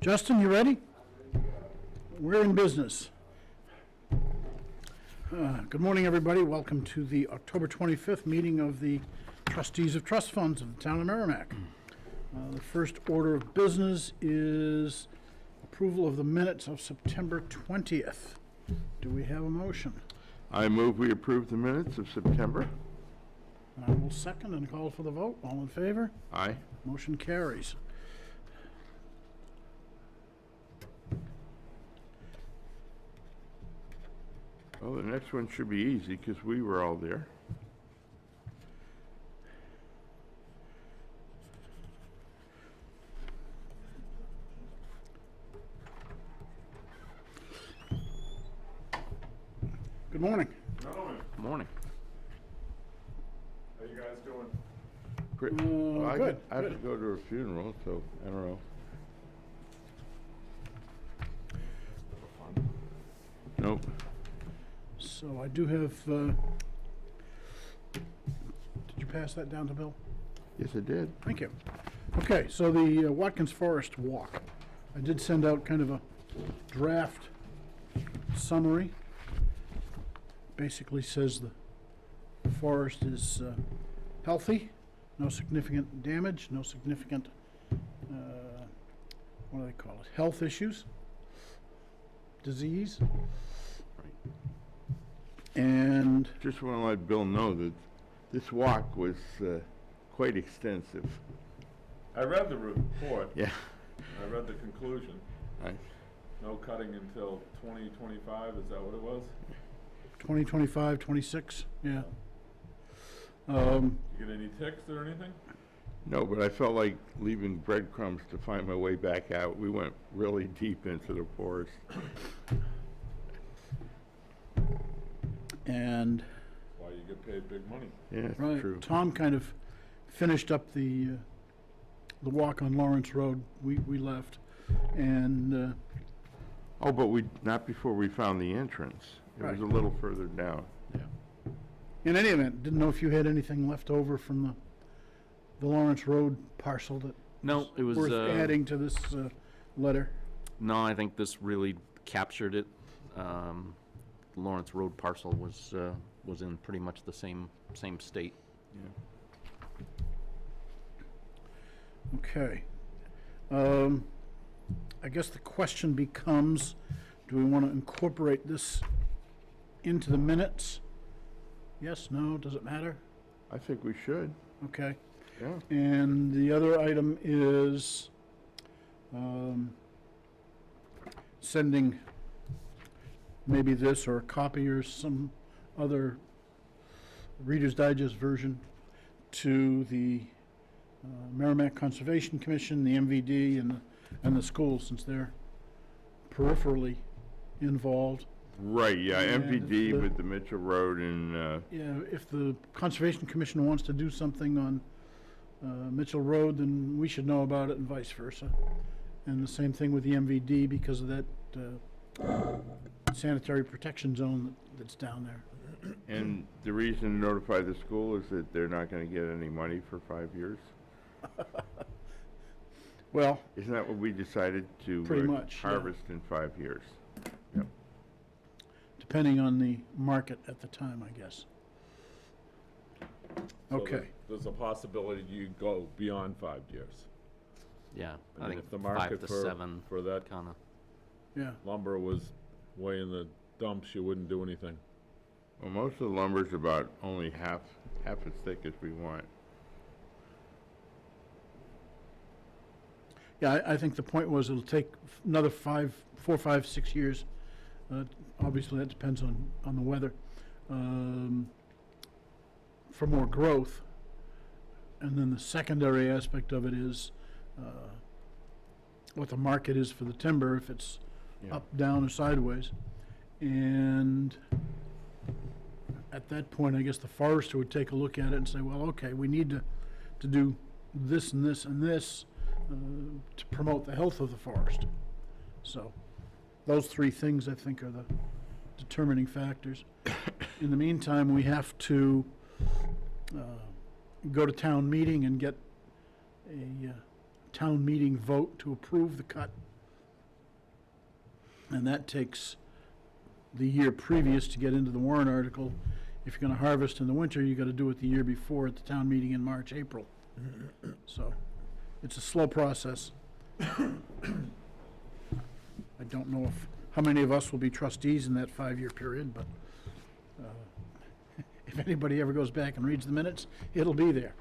Justin, you ready? We're in business. Good morning, everybody. Welcome to the October 25th meeting of the Trustees of Trust Funds of the Town of Merrimack. The first order of business is approval of the minutes of September 20th. Do we have a motion? I move we approve the minutes of September. I will second and call for the vote. All in favor? Aye. Motion carries. Well, the next one should be easy because we were all there. Good morning. Morning. How you guys doing? Well, Good. I have to go to a funeral, so I don't know. Nope. So I do have, did you pass that down to Bill? Yes, I did. Thank you. Okay, so the Watkins Forest Walk. I did send out kind of a draft summary. Basically says the forest is healthy, no significant damage, no significant, what do they call it, health issues, disease. And Just want to let Bill know that this walk was quite extensive. I read the report. Yeah. I read the conclusion. Right. No cutting until 2025, is that what it was? 2025, 26, yeah. You get any ticks or anything? No, but I felt like leaving breadcrumbs to find my way back out. We went really deep into the forest. And Why you get paid big money? Yeah, it's right, true. Tom kind of finished up the walk on Lawrence Road. We left, and Oh, but not before we found the entrance. It was Right. a little further down. in any event, didn't know if you had anything left over from the Lawrence Road parcel that No, it was, worth adding to this letter. no, I think this really captured it. Lawrence Road parcel was in pretty much the same state. Yeah. Okay. I guess the question becomes, do we want to incorporate this into the minutes? Yes, no, does it matter? I think we should. Okay. Yeah. And the other item is sending maybe this or a copy or some other Reader's Digest version to the Merrimack Conservation Commission, the MVD, and the schools, since they're peripherally involved. Right, yeah, And MPD the- with the Mitchell Road and, Yeah, if the Conservation Commission wants to do something on Mitchell Road, then we should know about it and vice versa. And the same thing with the MVD because of that sanitary protection zone that's down there. and the reason to notify the school is that they're not gonna get any money for 5 years? Well, Isn't that what we decided to Pretty much, yeah. harvest in 5 years? Yep. depending on the market at the time, I guess. So Okay. There's a possibility you go beyond 5 years. Yeah, I I mean, think if the 5 market to for 7 for that kind of. Yeah. lumber was way in the dumps, you wouldn't do anything. Well, most of the lumber's about only half as thick as we want. Yeah, I think the point was it'll take another 4, 5, 6 years. Obviously, that depends on the weather, for more growth. And then the secondary aspect of it is what the market is for the timber, if it's Yeah. up, down, or sideways. And at that point, I guess the forester would take a look at it and say, well, okay, we need to do this and this and this to promote the health of the forest. So those three things, I think, are the determining factors. In the meantime, we have to go to town meeting and get a town meeting vote to approve the cut And that takes the year previous to get into the warrant article. If you're gonna harvest in the winter, you gotta do it the year before at the town meeting in March, April. So, it's a slow process. I don't know how many of us will be trustees in that 5-year period, but if anybody ever goes back and reads the minutes, it'll be there.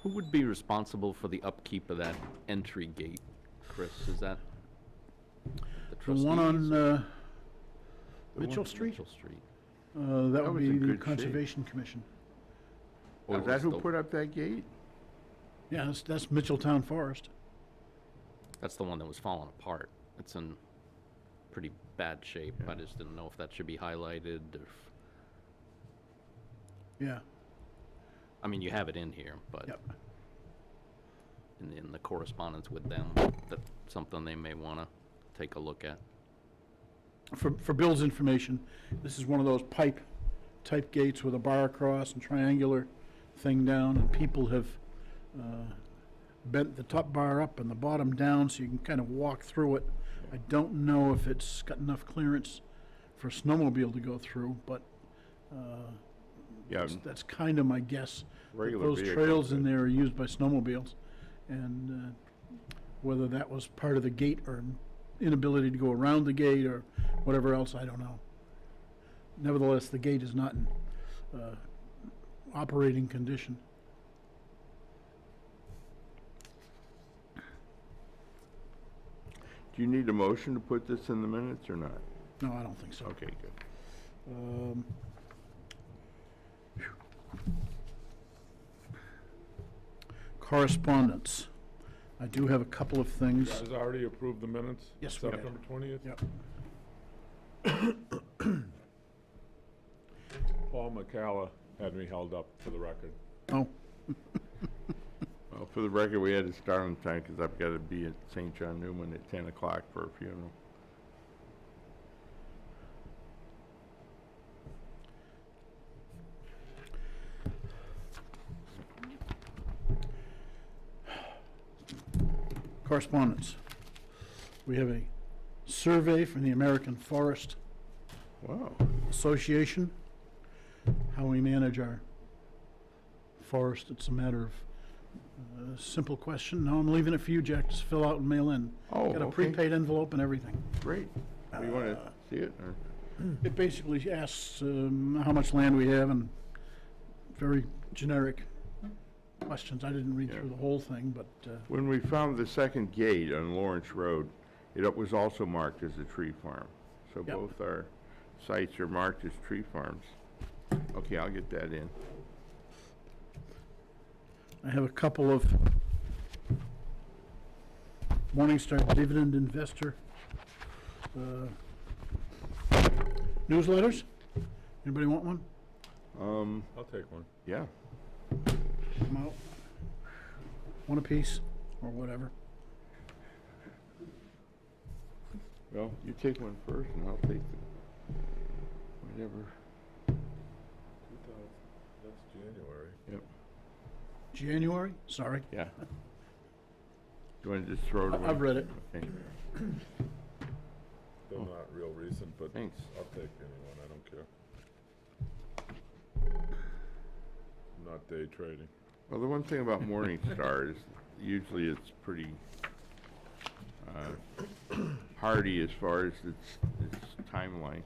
Who would be responsible for the upkeep of that entry gate, Chris? Is that the The trustees? one on one- Mitchell Street, Mitchell Street. that That would was be in the good shape. Conservation Commission. Was That that was who the- put up that gate? Yeah, that's Mitchelltown Forest. That's the one that was falling apart. It's in pretty bad shape. I just didn't know if that should be highlighted or if, Yeah, I mean, you have it in here, but yep. in the correspondence with them, that's something they may want to take a look at. For Bill's information, this is one of those type gates with a bar across and triangular thing down, and people have bent the top bar up and the bottom down so you can kind of walk through it. I don't know if it's got enough clearance for a snowmobile to go through, but Yeah, that's kind of my guess. that regular Those vehicles, trails in but- there are used by snowmobiles, and whether that was part of the gate or inability to go around the gate or whatever else, I don't know. Nevertheless, the gate is not in operating condition. Do you need a motion to put this in the minutes or not? No, I don't think so. Okay, good. Um, Correspondence. I do have a couple of You things. guys already approved the minutes? Yes, we did. September 20th? Yep. Paul McCalla had me held up for the record. Oh, Well, for the record, we had to start on time because I've got to be at St. John Newman at 10 o'clock for a funeral. correspondence. We have a survey from the American Forest Wow. Association, how we manage our forest. It's a matter of simple question. No, I'm leaving it for you, Jack, to fill out and mail in. Oh, Got a okay. prepaid envelope and everything. Great. Do you want to see it? Or? It basically asks how much land we have and very generic questions. I didn't read Yeah. through the whole thing, but When we found the second gate on Lawrence Road, it was also marked as a tree farm. So Yep. both our sites are marked as tree farms. Okay, I'll get that in. I have a couple of Morningstar dividend investor newsletters. Anybody want one? I'll take one. Yeah. Come out. One apiece, or whatever. Well, you take one first and I'll take whatever. That's January. Yep. January? Sorry. Yeah. You want to just throw it away? I've read it. Okay. They're not real recent, but Thanks. I'll take anyone, I don't care. I'm not day trading. Well, the one thing about Morningstar is usually it's pretty hardy as far as its timeline.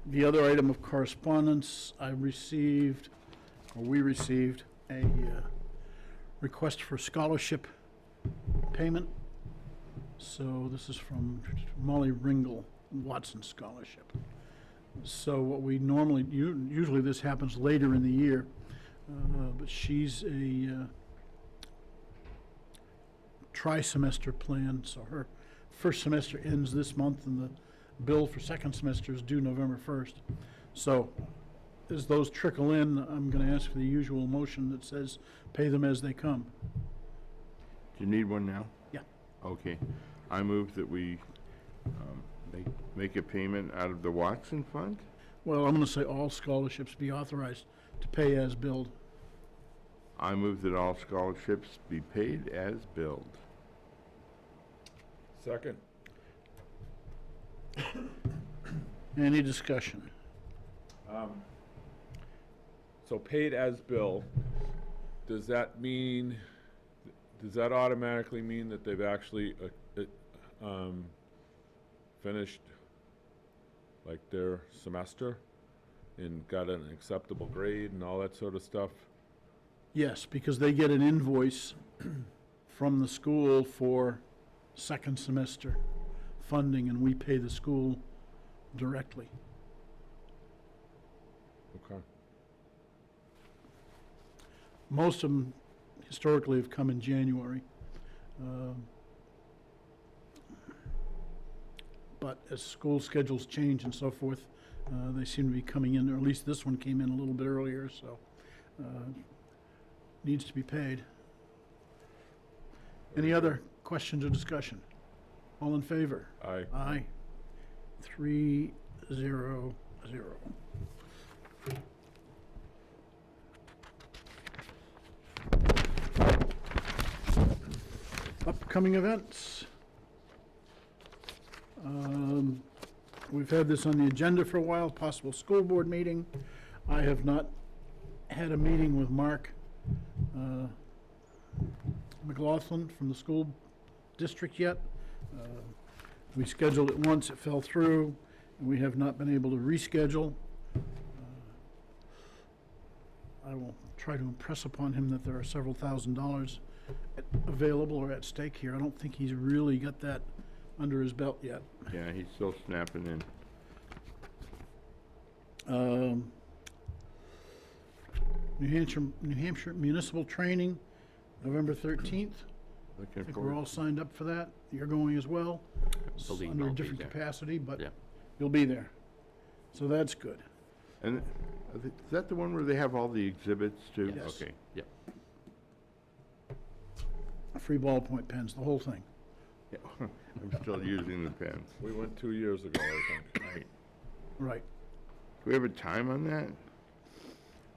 The other item of correspondence, we received a request for scholarship payment. So this is from Molly Ringel, Watson Scholarship. So what we normally, usually this happens later in the year, but she's a tri-semester plan, so her first semester ends this month and the bill for second semester is due November 1st. So as those trickle in, I'm going to ask for the usual motion that says pay them as they come. Do you need one now? Yeah. Okay. I move that we make a payment out of the Watson Fund? Well, I'm going to say all scholarships be authorized to pay as billed. I move that all scholarships be paid as billed. Second. Any discussion? So paid as bill, does that automatically mean that they've actually, finished, like, their semester and got an acceptable grade and all that sort of stuff? Yes, because they get an invoice from the school for second semester funding, and we pay the school directly. Okay. Most of them historically have come in January. But as school schedules change and so forth, they seem to be coming in, or at least this one came in a little bit earlier, so needs to be paid. Any other questions or discussion? All in favor? Aye. Aye. 3-0-0. Upcoming events. We've had this on the agenda for a while, possible school board meeting. I have not had a meeting with Mark McLaughlin from the school district yet. We scheduled it once, it fell through, and we have not been able to reschedule. I will try to impress upon him that there are several $1,000s available or at stake here. I don't think he's really got that under his belt yet. Yeah, he's still snapping in. New Hampshire Municipal Training, November 13th. I Looking think we're forward. all signed up for that. You're going as well. It's Believe under a I'll be different there. capacity, but Yeah. you'll be there. So that's good. And is that the one where they have all the exhibits too? Yes. Okay. Yep. Free ballpoint pens, the whole thing. Yeah. I'm still using the pens. We went 2 years ago, I think. Right. Right. Do we have a time on that?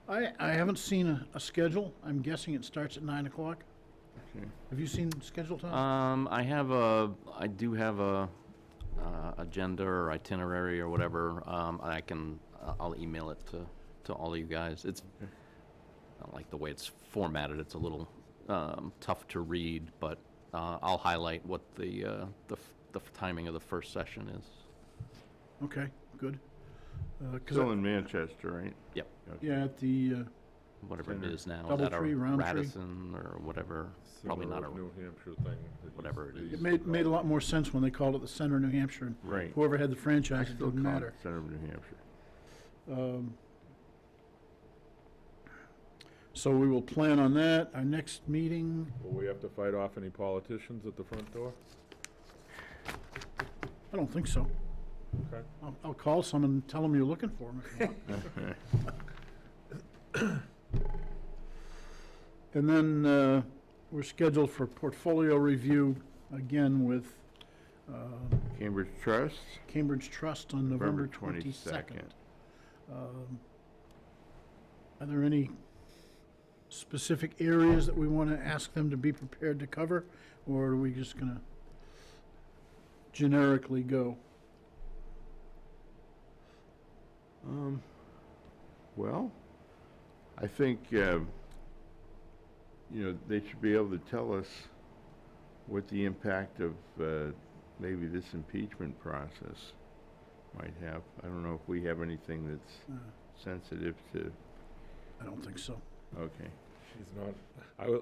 I haven't seen a schedule. I'm guessing it starts at 9 o'clock. Okay. Have you seen schedule time? I do have a agenda or itinerary or whatever. I'll email it to all of you guys. It's, I don't like the way it's formatted. It's a little tough to read, but I'll highlight what the timing of the first session is. Okay, good. 'Cause Still in Manchester, right? Yep. Okay. yeah, at the, Whatever it Center. is now. Is Double that a tree, round tree? Radisson or whatever? Probably not Similar a, New Hampshire thing. that whatever it used is. to it be made a called. lot more sense when they called it the Center of New Hampshire. And Right. whoever had the I franchise, it still didn't call it matter. Center of New Hampshire. So we will plan on that. Our next meeting, Will we have to fight off any politicians at the front door? I don't think so. Okay. I'll call some and tell them you're looking for them if you want. And then we're scheduled for portfolio review again with Cambridge Trust, Cambridge Trust on November 22nd. Are there any specific areas that we want to ask them to be prepared to cover, or are we just going to generically go? Well, I think, they should be able to tell us what the impact of maybe this impeachment process might have. I don't know if we have anything that's sensitive to, I don't think so. okay. He's not,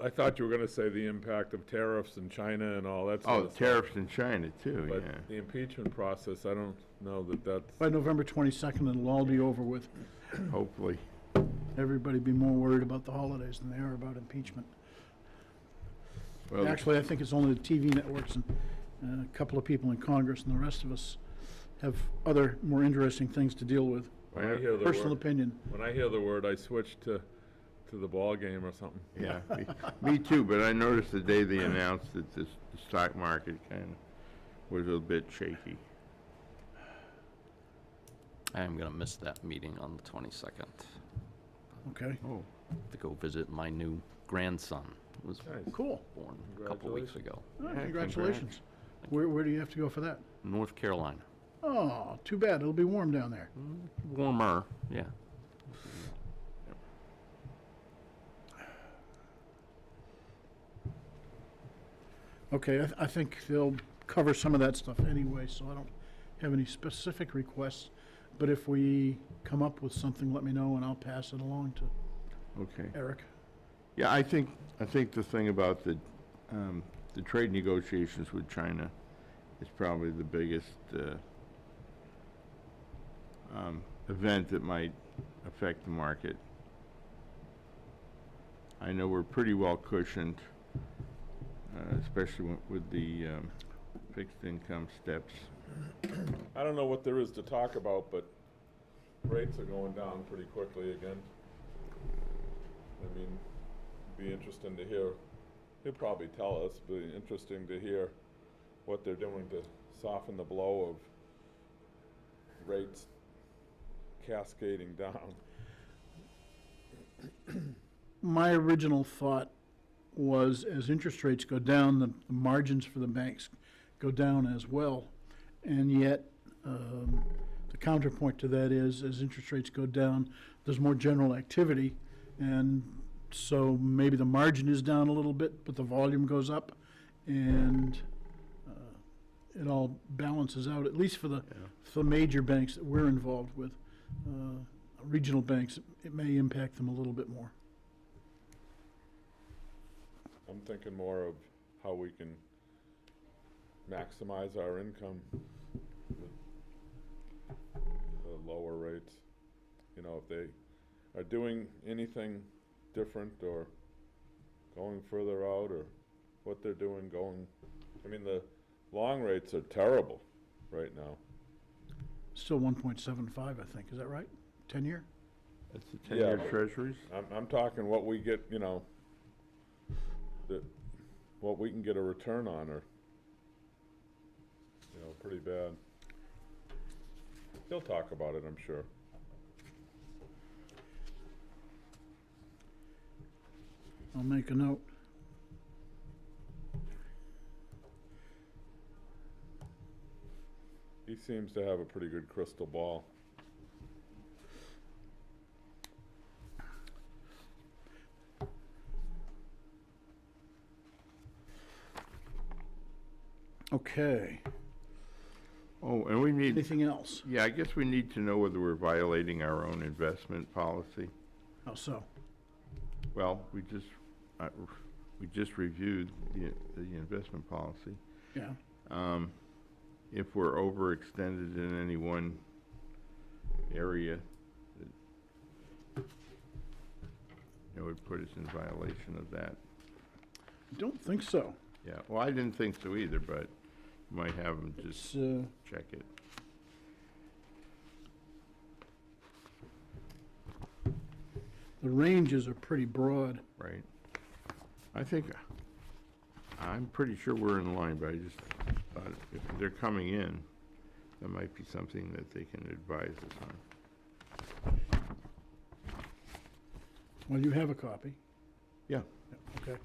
I thought you were gonna say the impact of tariffs in China and all that sort Oh, of stuff. tariffs in China too, But yeah. the impeachment process, I don't know that that's, By November 22nd, it'll all be over with. Hopefully. Everybody be more worried about the holidays than they are about impeachment. Well, Actually, I think it's only the TV networks and a couple of people in Congress, and the rest of us have other more interesting things to deal with. when I hear the Personal word, opinion. when I hear the word, I switch to the ball game or something. yeah, me too, but I noticed the day they announced that the stock market kind of was a bit shaky. I am gonna miss that meeting on the 22nd. Okay. Oh, To go visit my new grandson was Nice. Cool. born a couple of weeks ago. Oh, Yeah, congratulations. Where do you have to go for that? North Carolina. Oh, too bad. It'll be warm down there. Warmer, yeah. Okay, I think they'll cover some of that stuff anyway, so I don't have any specific requests. But if we come up with something, let me know and I'll pass it along to Okay. Eric. Yeah, I think the thing about the trade negotiations with China is probably the biggest event that might affect the market. I know we're pretty well cushioned, especially with the fixed income steps. I don't know what there is to talk about, but rates are going down pretty quickly again. I mean, be interesting to hear, he'll probably tell us, but interesting to hear what they're doing to soften the blow of rates cascading down. My original thought was as interest rates go down, the margins for the banks go down as well. And yet, the counterpoint to that is, as interest rates go down, there's more general activity. And so maybe the margin is down a little bit, but the volume goes up. And it all balances out, at least for the major banks that we're involved with. Regional banks, it may impact them a little bit more. I'm thinking more of how we can maximize our income with the lower rates. You know, if they are doing anything different or going further out, or what they're doing going, I mean, the long rates are terrible right now. Still 1.75, I think, is that right? 10-year? That's the 10-year but treasuries? I'm talking what we get, you know, what we can get a return on are, you know, pretty bad. He'll talk about it, I'm sure. I'll make a note. He seems to have a pretty good crystal ball. Okay. Oh, and we need, Anything else? yeah, I guess we need to know whether we're violating our own investment policy. How so? Well, we just reviewed the investment policy. Yeah. If we're overextended in any one area, it would put us in violation of that. I don't think so. Yeah, well, I didn't think so either, but you might have them just It's, check it. the ranges are pretty broad. Right. I think, I'm pretty sure we're in line, but I just thought if they're coming in, that might be something that they can advise us on. Well, you have a copy. Yeah. Okay.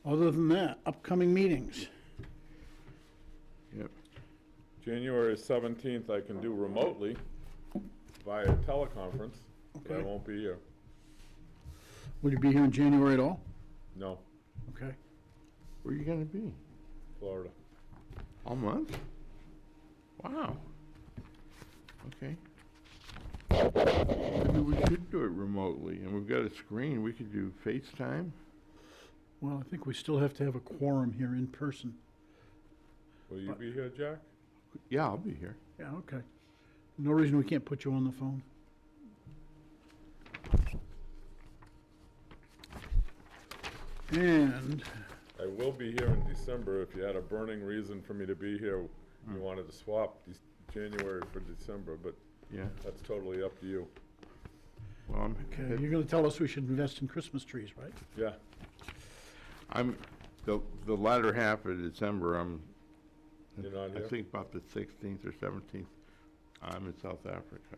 Other than that, upcoming meetings. Yep. January 17th, I can do remotely via teleconference, but I Okay. won't be here. Will you be here in January at all? No, Okay. Where are you gonna be? Florida. All month? Wow. Okay. Maybe we could do it remotely, and we've got a screen, we could do FaceTime. Well, I think we still have to have a quorum here in person. Will you be here, Jack? Yeah, I'll be here. Yeah, okay. No reason we can't put you on the phone. And I will be here in December. If you had a burning reason for me to be here, you wanted to swap January for December, but Yeah. that's totally up to you. Well, okay, you're gonna tell us we should invest in Christmas trees, right? Yeah, I'm, the latter half of December, I'm You're not I here? think about the 16th or 17th, I'm in South Africa,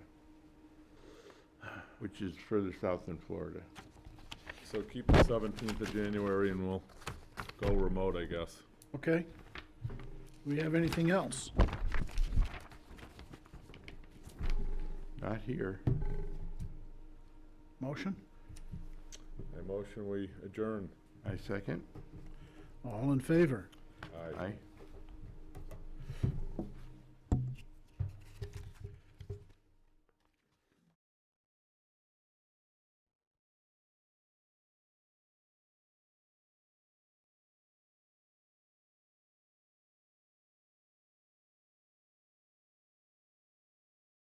which is further south than Florida. So keep the 17th of January and we'll go remote, I guess. Okay. Do we have anything else? Not here. Motion? I motion we adjourn. I second. All in favor? Aye. Aye.